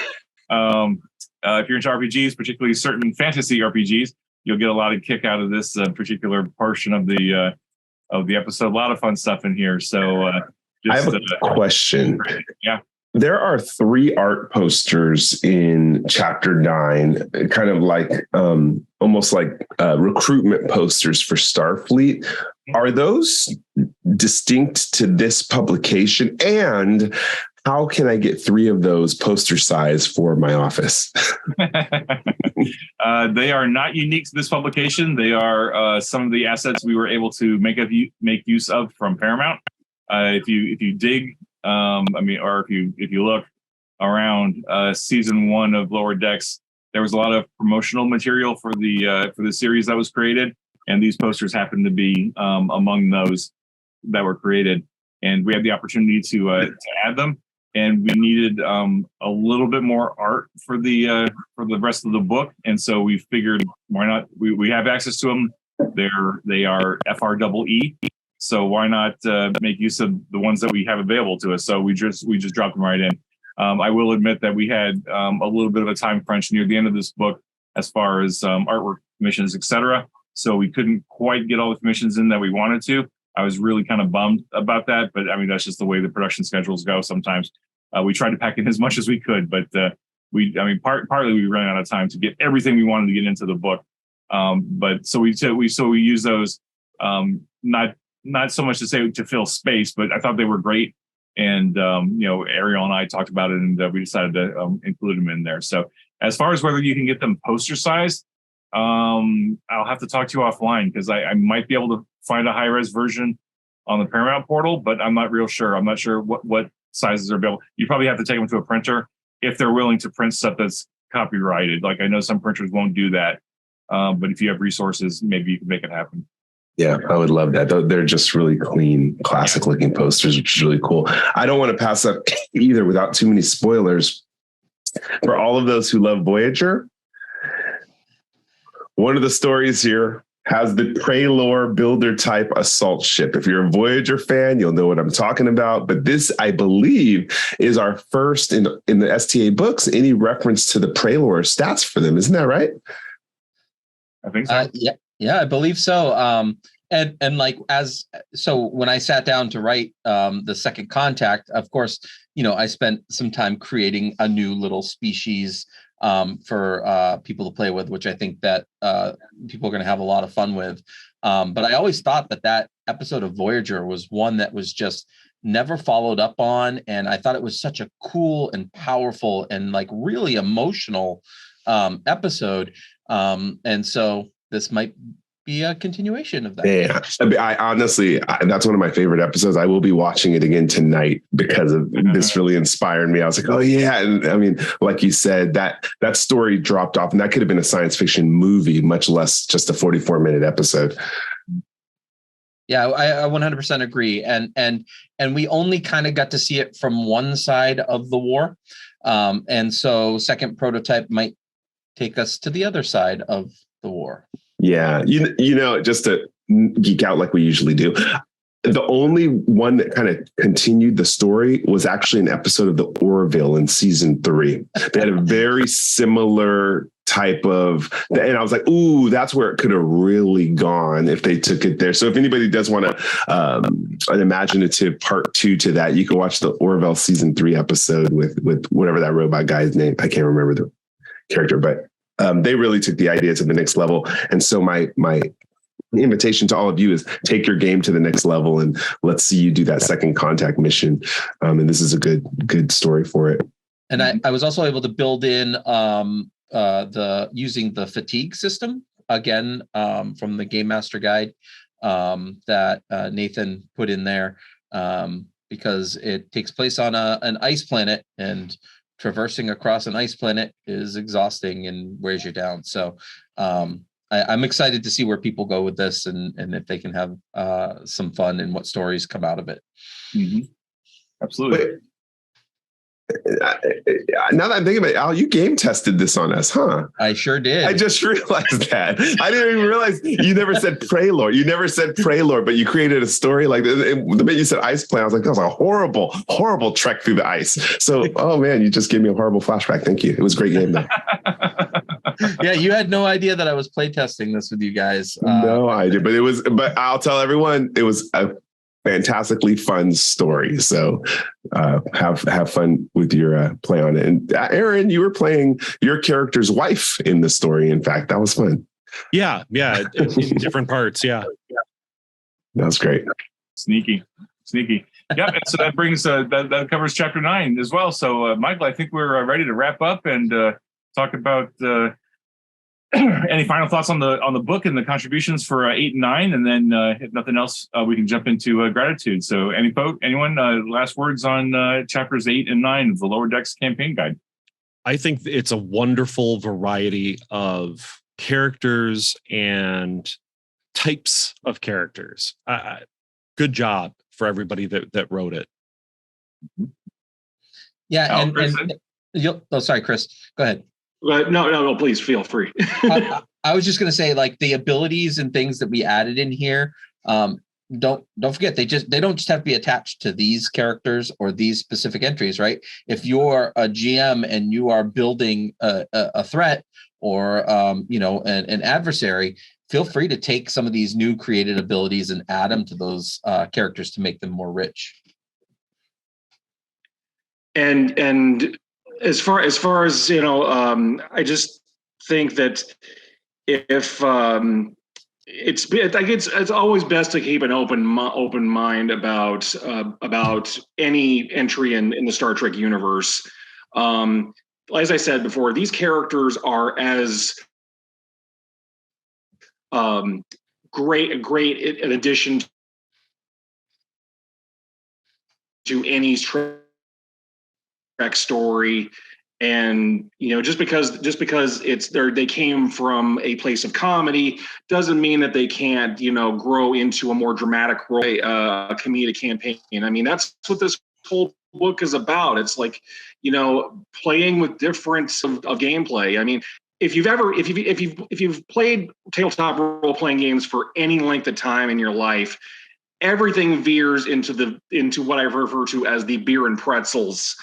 If you're into RPGs, particularly certain fantasy RPGs, you'll get a lot of kick out of this particular portion of the episode. A lot of fun stuff in here. So I have a question. Yeah. There are 3 art posters in chapter 9, kind of like almost like recruitment posters for Starfleet. Are those distinct to this publication? And how can I get 3 of those poster size for my office? They are not unique to this publication. They are some of the assets we were able to make use of from Paramount. If you dig, or if you look around season 1 of Lower Decks, there was a lot of promotional material for the series that was created, and these posters happen to be among those that were created. And we had the opportunity to add them, and we needed a little bit more art for the rest of the book, and so we figured why not? We have access to them. They are FREE. So why not make use of the ones that we have available to us? So we just dropped them right in. I will admit that we had a little bit of a time crunch near the end of this book as far as artwork commissions, etc. So we couldn't quite get all the commissions in that we wanted to. I was really kind of bummed about that, but I mean that's just the way the production schedules go. Sometimes we tried to pack in as much as we could, but partly we ran out of time to get everything we wanted to get into the book. But so we use those not so much to say to fill space, but I thought they were great. And, Ariel and I talked about it, and we decided to include them in there. So as far as whether you can get them poster sized, I'll have to talk to you offline because I might be able to find a high-res version on the Paramount portal, but I'm not real sure. I'm not sure what sizes are available. You probably have to take them to a printer if they're willing to print stuff that's copyrighted. Like I know some printers won't do that. But if you have resources, maybe you can make it happen. Yeah, I would love that. They're just really clean, classic looking posters, which is really cool. I don't want to pass up either without too many spoilers. For all of those who love Voyager, one of the stories here has the Prelor builder type assault ship. If you're a Voyager fan, you'll know what I'm talking about. But this, I believe, is our first in the STA books, any reference to the Prelor stats for them. Isn't that right? I think so. Yeah, I believe so. And like when I sat down to write the Second Contact, of course, I spent some time creating a new little species for people to play with, which I think that people are going to have a lot of fun with. But I always thought that episode of Voyager was one that was just never followed up on, and I thought it was such a cool and powerful and like really emotional episode. And so this might be a continuation of that. Yeah, I honestly, that's one of my favorite episodes. I will be watching it again tonight because of this really inspired me. I was like, oh yeah. And I mean, like you said, that story dropped off, and that could have been a science fiction movie, much less just a 44-minute episode. Yeah, I 100% agree. And we only kind of got to see it from one side of the war. And so Second Prototype might take us to the other side of the war. Yeah. Just to geek out like we usually do, the only one that kind of continued the story was actually an episode of the Orville in season 3. They had a very similar type of, and I was like, ooh, that's where it could have really gone if they took it there. So if anybody does want an imaginative part 2 to that, you can watch the Orville season 3 episode with whatever that robot guy's name. I can't remember the character, but they really took the idea to the next level. And so my The invitation to all of you is take your game to the next level, and let's see you do that second contact mission. And this is a good story for it. And I was also able to build in using the fatigue system again from the Game Master Guide that Nathan put in there because it takes place on an ice planet, and traversing across an ice planet is exhausting and wears you down. So I'm excited to see where people go with this and if they can have some fun and what stories come out of it. Mm-hmm. Absolutely. Wait. Now that I'm thinking about it, Al, you game tested this on us, huh? I sure did. I just realized that. I didn't even realize you never said Prelord. You never said Prelord, but you created a story like this. The minute you said Ice Planet, I was like, that was a horrible, horrible trek through the ice. So, oh man, you just gave me a horrible flashback. Thank you. It was a great game though. Yeah, you had no idea that I was playtesting this with you guys. No idea, but I'll tell everyone it was a fantastically fun story. So have fun with your play on it. And Aaron, you were playing your character's wife in the story. In fact, that was fun. Yeah, in different parts. Yeah, that was great. Sneaky. Yep. And so that brings that covers chapter 9 as well. So Michael, I think we're ready to wrap up and talk about any final thoughts on the book and the contributions for 8 and 9, and then if nothing else, we can jump into gratitude. So, anyone, last words on chapters 8 and 9 of the Lower Decks campaign guide? I think it's a wonderful variety of characters and types of characters. Good job for everybody that wrote it. Yeah, sorry, Chris. Go ahead. No, please feel free. I was just going to say, like, the abilities and things that we added in here, don't forget, they don't just have to be attached to these characters or these specific entries, right? If you're a GM and you are building a threat or an adversary, feel free to take some of these new created abilities and add them to those characters to make them more rich. And as far as I just think that if it's always best to keep an open mind about any entry in the Star Trek universe. As I said before, these characters are as great in addition to any Trek story, and just because they came from a place of comedy doesn't mean that they can't grow into a more dramatic role, a comedic campaign. I mean, that's what this whole book is about. It's like playing with difference of gameplay. I mean, if you've played tabletop role playing games for any length of time in your life, everything veers into what I refer to as the beer and pretzels.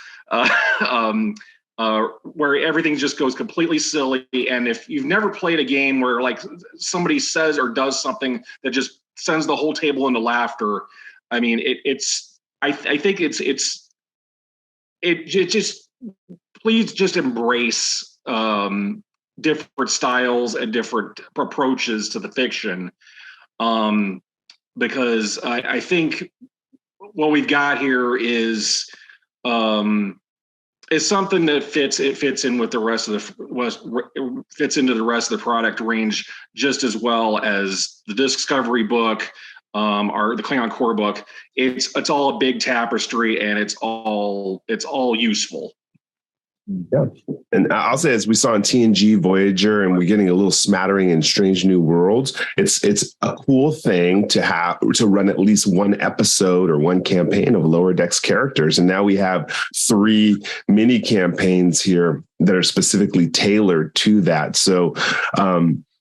Where everything just goes completely silly. And if you've never played a game where like somebody says or does something that just sends the whole table into laughter, I mean, I think please just embrace different styles and different approaches to the fiction, because I think what we've got here is something that fits in with the rest of fits into the rest of the product range just as well as the Discovery book, or the Klingon core book. It's all a big tapestry, and it's all useful. Yeah. And I'll say, as we saw in TNG Voyager, and we're getting a little smattering in Strange New Worlds, it's a cool thing to run at least one episode or one campaign of Lower Decks characters. And now we have 3 mini campaigns here that are specifically tailored to that. So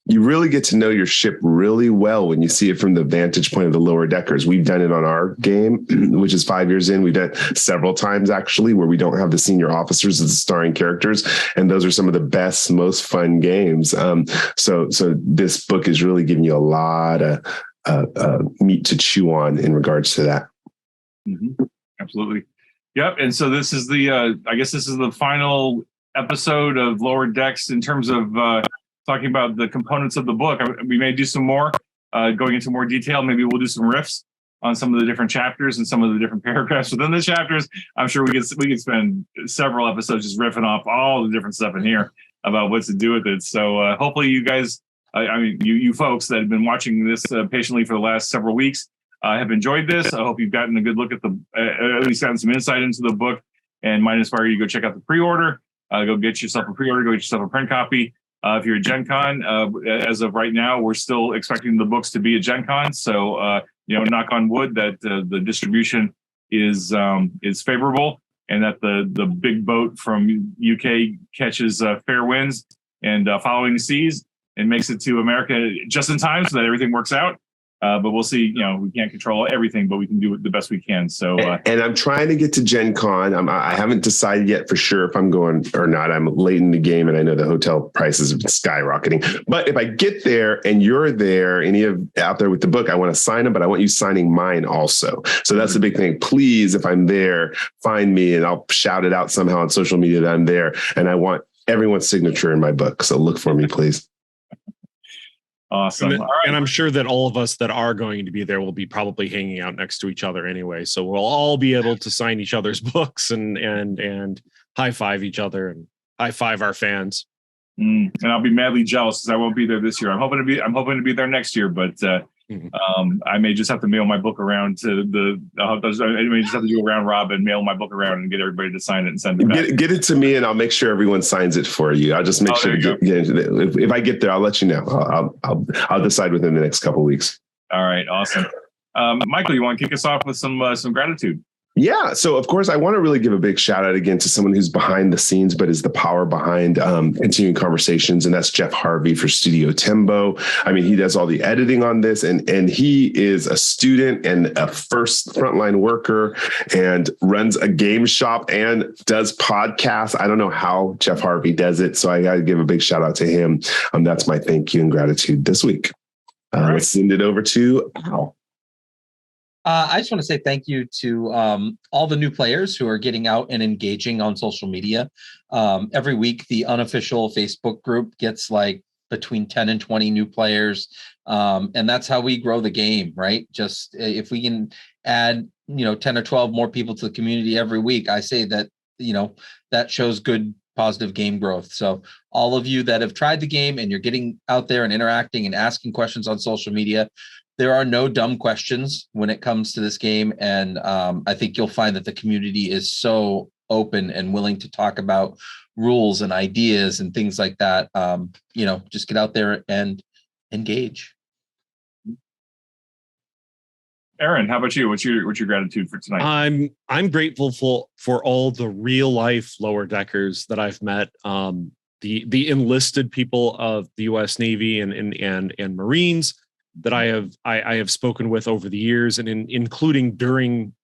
you really get to know your ship really well when you see it from the vantage point of the Lower Deckers. We've done it on our game, which is 5 years in. We've done it several times, actually, where we don't have the senior officers as the starring characters. And those are some of the best, most fun games. So this book is really giving you a lot of meat to chew on in regards to that. Mm-hmm. Absolutely. Yep. And so this is the final episode of Lower Decks in terms of talking about the components of the book. We may do some more going into more detail. Maybe we'll do some riffs on some of the different chapters and some of the different paragraphs within the chapters. I'm sure we could spend several episodes just riffing off all the different stuff in here about what to do with it. So hopefully you guys, you folks that have been watching this patiently for the last several weeks have enjoyed this. I hope you've gotten a good look at at least gotten some insight into the book, and might inspire you to go check out the pre-order. Go get yourself a pre-order, go get yourself a print copy. If you're at Gen Con, as of right now, we're still expecting the books to be at Gen Con. So, knock on wood that the distribution is favorable, and that the big boat from UK catches fair winds and following the seas and makes it to America just in time so that everything works out. But we'll see. We can't control everything, but we can do it the best we can. So, and I'm trying to get to Gen Con. I haven't decided yet for sure if I'm going or not. I'm late in the game, and I know the hotel prices have been skyrocketing. But if I get there and you're there, out there with the book, I want to sign them, but I want you signing mine also. So that's the big thing. Please, if I'm there, find me, and I'll shout it out somehow on social media that I'm there. And I want everyone's signature in my book. So look for me, please. Awesome. And I'm sure that all of us that are going to be there will be probably hanging out next to each other anyway. So we'll all be able to sign each other's books and high five each other and high five our fans. And I'll be madly jealous because I won't be there this year. I'm hoping to be there next year, but I may just have to mail my book around to I may just have to do a round robin, mail my book around, and get everybody to sign it and send it back. Get it to me, and I'll make sure everyone signs it for you. I'll just make sure to get if I get there, I'll let you know. I'll decide within the next couple of weeks. All right, awesome. Michael, you want to kick us off with some gratitude? Yeah. So, of course, I want to really give a big shout out again to someone who's behind the scenes, but is the power behind continuing conversations. And that's Jeff Harvey for Studio Timbo. I mean, he does all the editing on this, and he is a student and a frontline worker and runs a game shop and does podcasts. I don't know how Jeff Harvey does it. So I got to give a big shout out to him. That's my thank you and gratitude this week. Right. Let's send it over to Al. I just want to say thank you to all the new players who are getting out and engaging on social media. Every week, the unofficial Facebook group gets like between 10 and 20 new players. And that's how we grow the game, right? Just if we can add, 10 or 12 more people to the community every week, I say that, that shows good, positive game growth. So all of you that have tried the game and you're getting out there and interacting and asking questions on social media, there are no dumb questions when it comes to this game. And I think you'll find that the community is so open and willing to talk about rules and ideas and things like that. Just get out there and engage. Aaron, how about you? What's your gratitude for tonight? I'm grateful for all the real life lower deckers that I've met. The enlisted people of the U.S. Navy and Marines that I have spoken with over the years, and including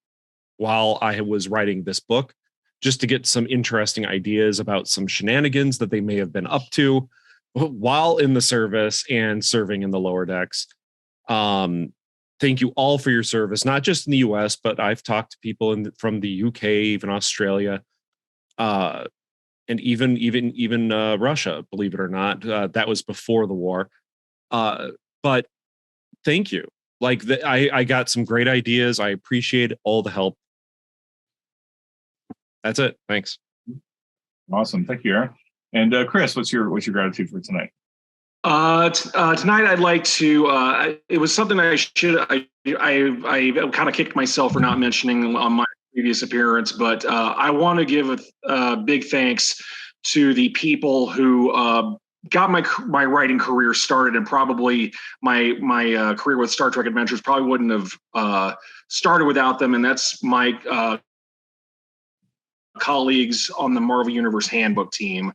while I was writing this book, just to get some interesting ideas about some shenanigans that they may have been up to while in the service and serving in the lower decks. Thank you all for your service, not just in the US, but I've talked to people from the UK, even Australia, and even Russia, believe it or not. That was before the war. But thank you. I got some great ideas. I appreciate all the help. That's it. Thanks. Awesome. Thank you, Aaron. And Chris, what's your gratitude for tonight? Tonight, I'd like to. It was something I kind of kicked myself for not mentioning on my previous appearance, but I want to give a big thanks to the people who got my writing career started, and probably my career with Star Trek Adventures probably wouldn't have started without them. And that's my colleagues on the Marvel Universe Handbook team,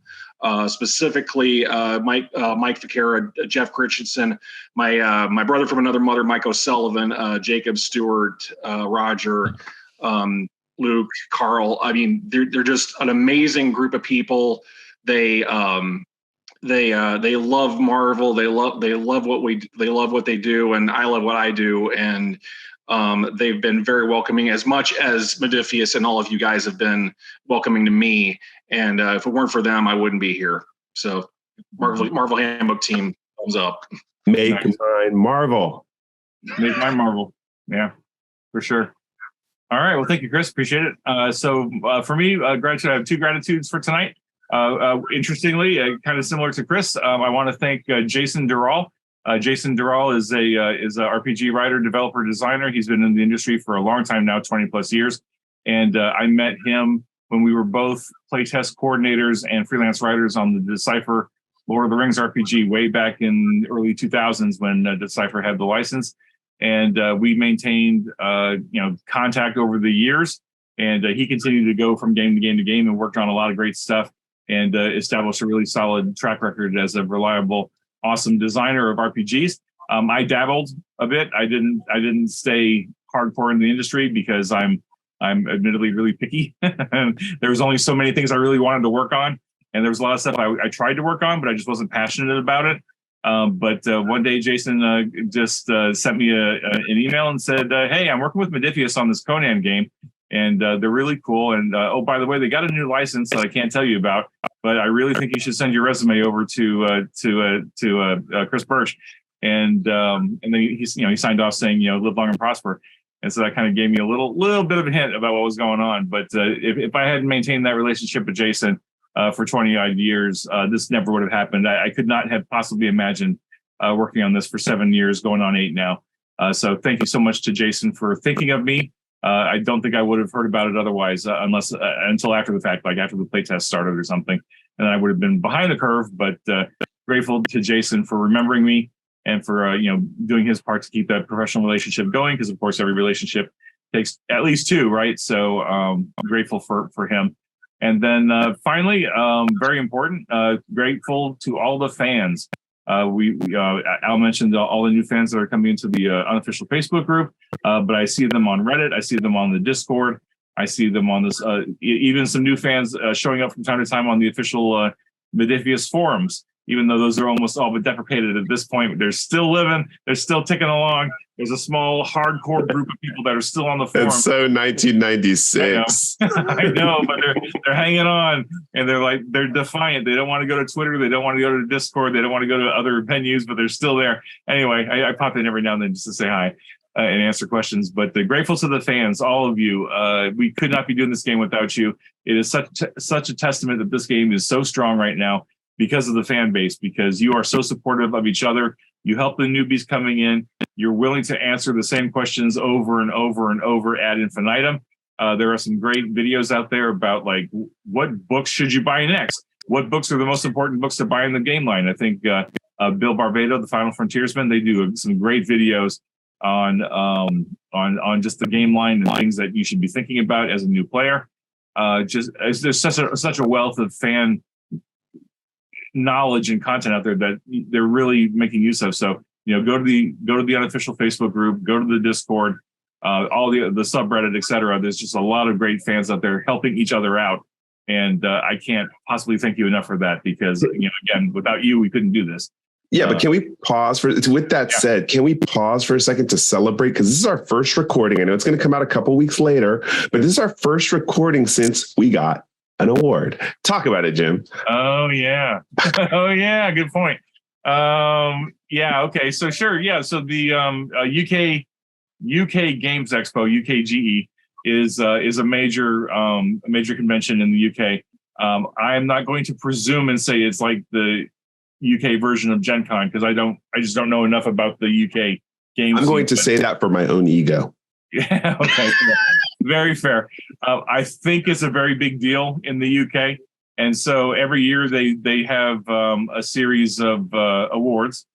specifically Mike Ficara, Jeff Christensen, my brother from another mother, Mike O'Sullivan, Jacob Stewart, Roger, Luke, Carl. I mean, they're just an amazing group of people. They love Marvel. They love what they do, and I love what I do. And they've been very welcoming, as much as Modiphius and all of you guys have been welcoming to me. And if it weren't for them, I wouldn't be here. So Marvel Handbook team, thumbs up. Make mine Marvel. Make mine Marvel. Yeah, for sure. All right. Well, thank you, Chris. Appreciate it. So for me, gratitude. I have 2 gratitudes for tonight. Interestingly, kind of similar to Chris, I want to thank Jason Dural. Jason Dural is a RPG writer, developer, designer. He's been in the industry for a long time now, 20 plus years. And I met him when we were both playtest coordinators and freelance writers on the Decipher Lord of the Rings RPG way back in early 2000s when Decipher had the license. And we maintained, contact over the years. And he continued to go from game to game to game and worked on a lot of great stuff and established a really solid track record as a reliable, awesome designer of RPGs. I dabbled a bit. I didn't stay hardcore in the industry because I'm admittedly really picky. There was only so many things I really wanted to work on. And there was a lot of stuff I tried to work on, but I just wasn't passionate about it. But one day, Jason just sent me an email and said, hey, I'm working with Modiphius on this Conan game. And they're really cool. And oh, by the way, they got a new license that I can't tell you about, but I really think you should send your resume over to Chris Birch. And then he signed off saying, live long and prosper. And so that kind of gave me a little bit of a hint about what was going on. But if I hadn't maintained that relationship with Jason for 20 odd years, this never would have happened. I could not have possibly imagined working on this for 7 years, going on 8 now. So thank you so much to Jason for thinking of me. I don't think I would have heard about it otherwise, unless until after the fact, like after the playtest started or something, and I would have been behind the curve. But grateful to Jason for remembering me and for doing his part to keep that professional relationship going, because of course every relationship takes at least 2, right? So I'm grateful for him. And then finally, very important, grateful to all the fans. Al mentioned all the new fans that are coming into the unofficial Facebook group, but I see them on Reddit. I see them on the Discord. I see them on this, even some new fans showing up from time to time on the official Modiphius forums, even though those are almost all but deprecated at this point. They're still living. They're still ticking along. There's a small hardcore group of people that are still on the forum. It's so 1996. I know, but they're hanging on, and they're defiant. They don't want to go to Twitter. They don't want to go to Discord. They don't want to go to other venues, but they're still there. Anyway, I pop in every now and then just to say hi and answer questions. But grateful to the fans, all of you. We could not be doing this game without you. It is such a testament that this game is so strong right now because of the fan base, because you are so supportive of each other. You help the newbies coming in. You're willing to answer the same questions over and over and over ad infinitum. There are some great videos out there about like what books should you buy next? What books are the most important books to buy in the game line? I think Bill Barbado, the Final Frontiersman, they do some great videos on just the game line and things that you should be thinking about as a new player. There's such a wealth of fan knowledge and content out there that they're really making use of. So go to the unofficial Facebook group, go to the Discord, all the subreddit, etc. There's just a lot of great fans out there helping each other out, and I can't possibly thank you enough for that, because again, without you, we couldn't do this. Yeah, but can we pause with that said, can we pause for a second to celebrate? Because this is our first recording. I know it's going to come out a couple weeks later, but this is our first recording since we got an award. Talk about it, Jim. Oh yeah. Oh yeah. Good point. Yeah. Okay. So sure. Yeah. So the UK Games Expo, UKGE, is a major convention in the UK. I'm not going to presume and say it's like the UK version of Gen Con, because I just don't know enough about the UK games. I'm going to say that for my own ego. Yeah. Okay. Very fair. I think it's a very big deal in the UK, and so every year they have a series of awards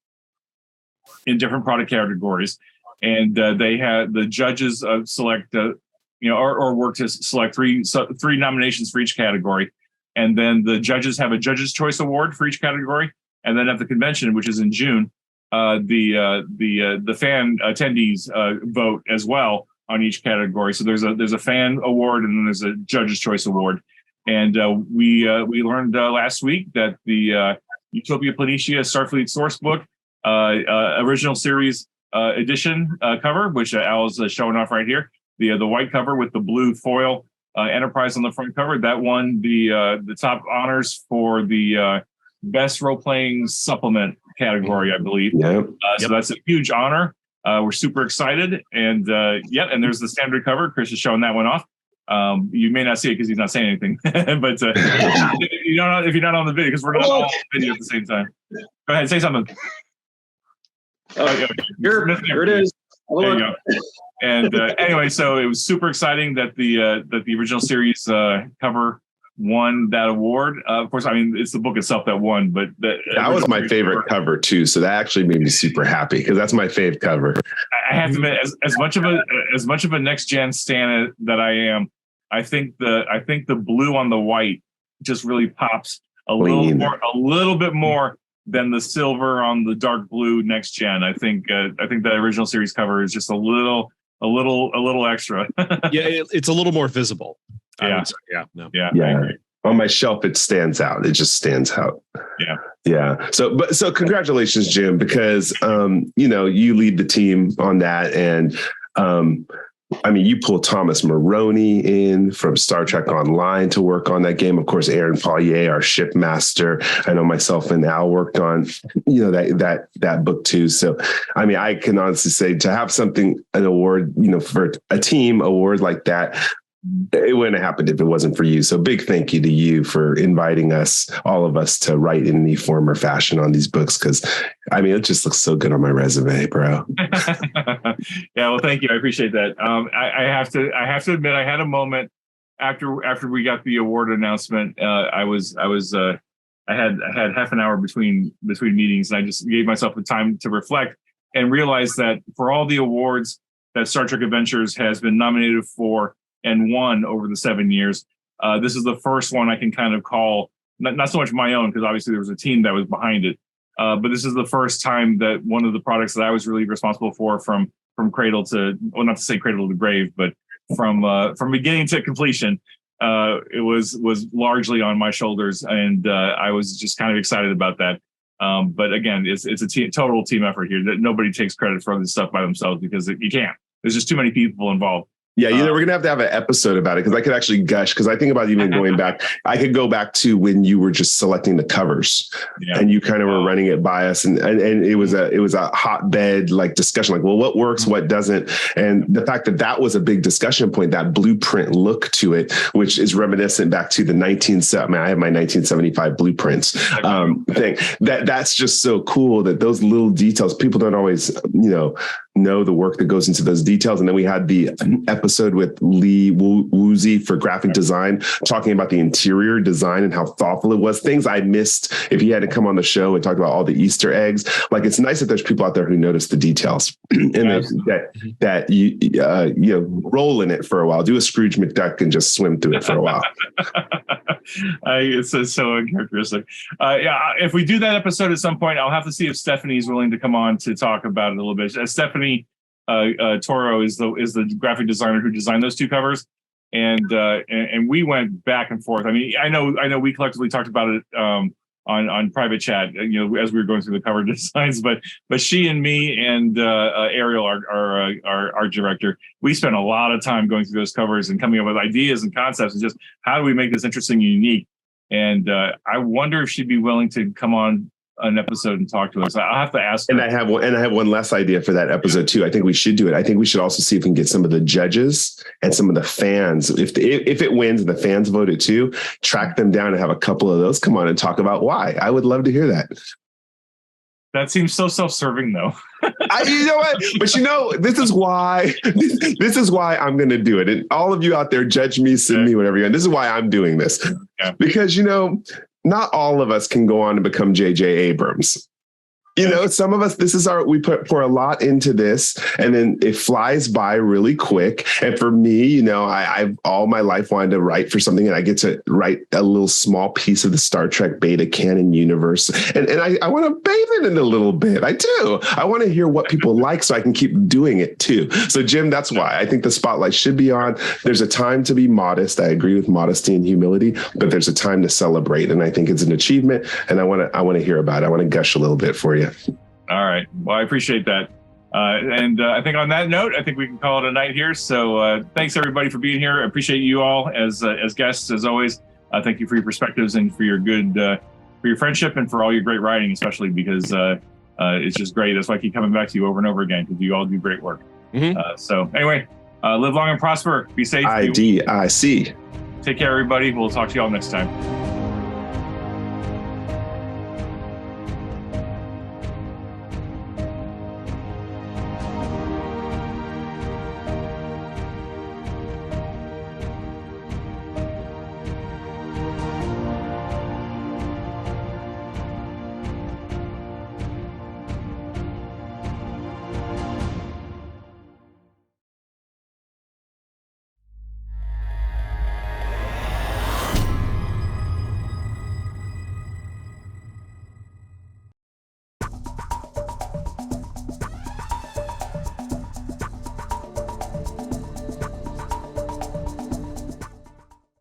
in different product categories, and they have the judges select or work to select three nominations for each category, and then the judges have a Judges' Choice Award for each category, and then at the convention, which is in June, the fan attendees vote as well on each category. So there's a fan award, and then there's a Judge's Choice Award. And we learned last week that the Utopia Planitia Starfleet Sourcebook original series edition cover, which Al is showing off right here, the white cover with the blue foil Enterprise on the front cover, that won the top honors for the best role-playing supplement category, I believe. Yep. So that's a huge honor. We're super excited, and and there's the standard cover. Chris is showing that one off. You may not see it because he's not saying anything, but if you're not on the video, because we're not all on the video at the same time. Go ahead, say something. Here it is. There you go. And anyway, so it was super exciting that the original series cover won that award. Of course, I mean, it's the book itself that won, but that was my favorite cover too. So that actually made me super happy because that's my fave cover. I have to admit, as much of a next gen stan that I am, I think the blue on the white just really pops a little bit more than the silver on the dark blue next gen. I think the original series cover is just a little extra. It's a little more visible. Yeah. Yeah. On my shelf, it stands out. It just stands out. Yeah. So congratulations, Jim, because you lead the team on that, and you pull Thomas Maroney in from Star Trek Online to work on that game. Of course, Aaron Paulier, our ship master. I know myself and Al worked on, that book too. So, I can honestly say to have an award, for a team award like that, it wouldn't have happened if it wasn't for you. So big thank you to you for inviting all of us to write in any form or fashion on these books. Cause it just looks so good on my resume, bro. Yeah. Well, thank you. I appreciate that. I have to admit, I had a moment after we got the award announcement. I had half an hour between meetings, and I just gave myself the time to reflect and realize that for all the awards that Star Trek Adventures has been nominated for and won over the 7 years, this is the first one I can kind of call not so much my own, because obviously there was a team that was behind it, but this is the first time that one of the products that I was really responsible for from cradle to, well, not to say cradle to grave, but from beginning to completion, it was largely on my shoulders, and I was just kind of excited about that. But again, it's a total team effort here. That nobody takes credit for this stuff by themselves, because you can't. There's just too many people involved. Yeah, we're going to have an episode about it, because I could actually gush, because I think about even going back. I could go back to when you were just selecting the covers, and you kind of were running it by us, and it was a hotbed like discussion, like, well, what works, what doesn't, and the fact that was a big discussion point, that blueprint look to it, which is reminiscent back to the I have my 1975 blueprints thing. That's just so cool that those little details, people don't always know the work that goes into those details. And then we had the episode with Lee Woozy for graphic design, talking about the interior design and how thoughtful it was. Things I missed if he had to come on the show and talk about all the Easter eggs. Like, it's nice that there's people out there who notice the details and that you roll in it for a while, do a Scrooge McDuck and just swim through it for a while. It's so uncharacteristic. If we do that episode at some point, I'll have to see if Stephanie's willing to come on to talk about it a little bit. Stephanie Toro is the graphic designer who designed those two covers, and we went back and forth. I know we collectively talked about it on private chat, as we were going through the cover designs, but she and me and Ariel, our director, we spent a lot of time going through those covers and coming up with ideas and concepts, and just how do we make this interesting and unique. And I wonder if she'd be willing to come on an episode and talk to us. I'll have to ask her. And I have one less idea for that episode too. I think we should do it. I think we should also see if we can get some of the judges and some of the fans. If it wins and the fans vote it too, track them down and have a couple of those come on and talk about why. I would love to hear that. That seems so self-serving, though. You know what? But this is why I'm going to do it. And all of you out there, judge me, send me whatever you want. This is why I'm doing this, because not all of us can go on and become J.J. Abrams. Some of us, we pour a lot into this, and then it flies by really quick. And for me, I've all my life wanted to write for something, and I get to write a little small piece of the Star Trek beta canon universe. And I want to bathe it in a little bit. I do. I want to hear what people like so I can keep doing it too. So Jim, that's why I think the spotlight should be on. There's a time to be modest. I agree with modesty and humility, but there's a time to celebrate. And I think it's an achievement, and I want to hear about it. I want to gush a little bit for you. All right. Well, I appreciate that. And I think on that note, I think we can call it a night here. So thanks everybody for being here. I appreciate you all as guests, as always. Thank you for your perspectives and for your good, for your friendship and for all your great writing, especially because is just great. That's why I keep coming back to you over and over again, because you all do great work. So anyway, live long and prosper. Be safe. IDIC. Take care, everybody. We'll talk to you all next time.